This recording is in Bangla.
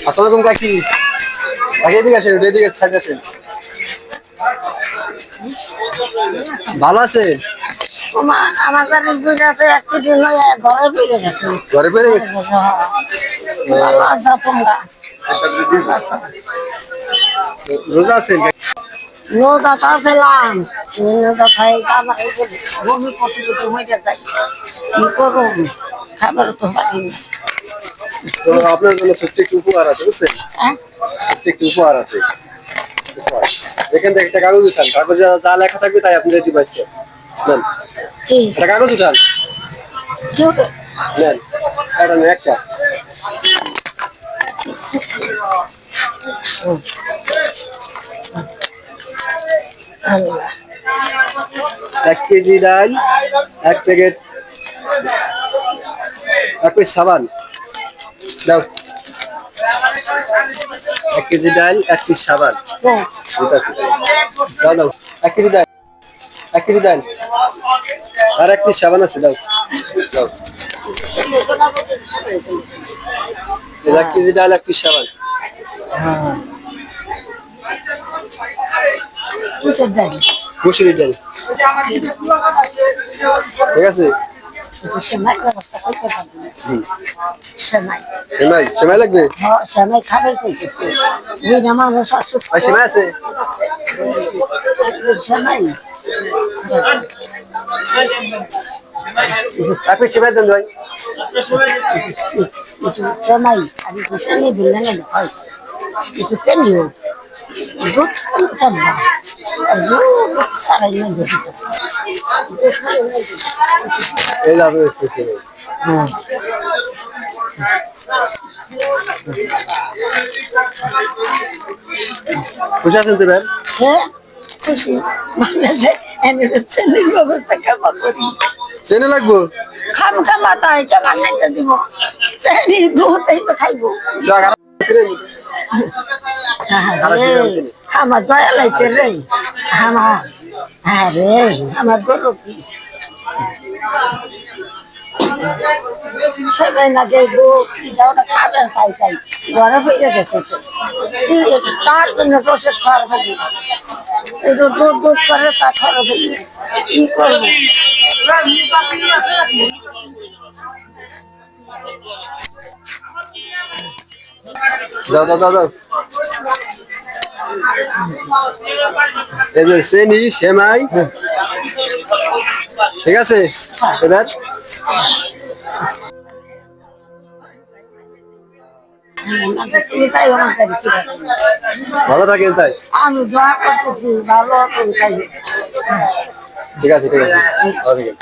আসসালামু আলাইকুম কাকি। কাকি এদিকে আসেন, এদিকে সাইডে আসেন। ভালো আছে? আমার গাড়ির দুইটা আছে অ্যাক্সিডেন্ট হয়ে ঘরে বেরিয়ে গেছে। ঘরে বেড়ে গেছে। ভালো আছো তোমরা? রোজা আছেন? নৌকা ছিলাম, নৌকা খাই আমার বমি প্রতিযোগিতা হয়ে যায়। কি করুন, খাবার তো পারি না। তো আপনার জন্য ছোট্ট একটু উপহার আছে, বুঝছেন? ছোট্ট একটু উপহার আছে। এখান থেকে একটা কাগজ উঠান, কাগজে যা লেখা থাকবে তাই আপনি রেডি পাইছেন। নেন একটা কাগজ উঠান, নেন এটা নেন একটা। 1 কেজি ডাল, 1 প্যাকেট, 1 প্যাকেট সাবান দাও। 1 কেজি ডাল, 1 পিস সাবান। ঠিক আছে, দাও দাও। 1 কেজি ডাল, 1 কেজি ডাল আর 1 পিস সাবান আছে, দাও দাও। 1 কেজি ডাল, 1 পিস সাবান। মুসুরির ডাল, ঠিক আছে। সেমাই সেমাই, সেমাই লাগবে? সেমাই খাবার চাইতেছে মানুষ ভাই সেমাই আছে? সেমাই 1 পিস সেমাই দেন ভাই। সেমাই আর একটু সেমাই দিলে না হয় একটু সেমিও দুধ খাবা আর দুধ সারাই না দুধ এই যাবে একটু সেমাই। খুশি আছেন তো ভাই? হ্যাঁ খুশি মানে যে এনের ছেলের ব্যবস্থা কেমন করি চেনে লাগবো? খাম খামা তাই কেমন খাইতে দিব সেনি দুধ এই তো খাইবো আমার দয়া লাগছে রে আমার হ্যাঁ রে আমার গরু কি সবাই না দেখবো ওটা খাবে খাই খাই ঘরে বেরিয়ে গেছে তো তার জন্য বসে খাওয়ার ভাবি একটু দুধ দুধ করে তা খাওয়ার ভাবি কি করবো দাও দাও দাও দাও। এই যে চেনি, সেমাই, ঠিক আছে এবার ভালো থাকেন তাই। আমি দোয়া করতেছি ভালো খাই ঠিক আছে, ঠিক আছে, ভালো থাকেন।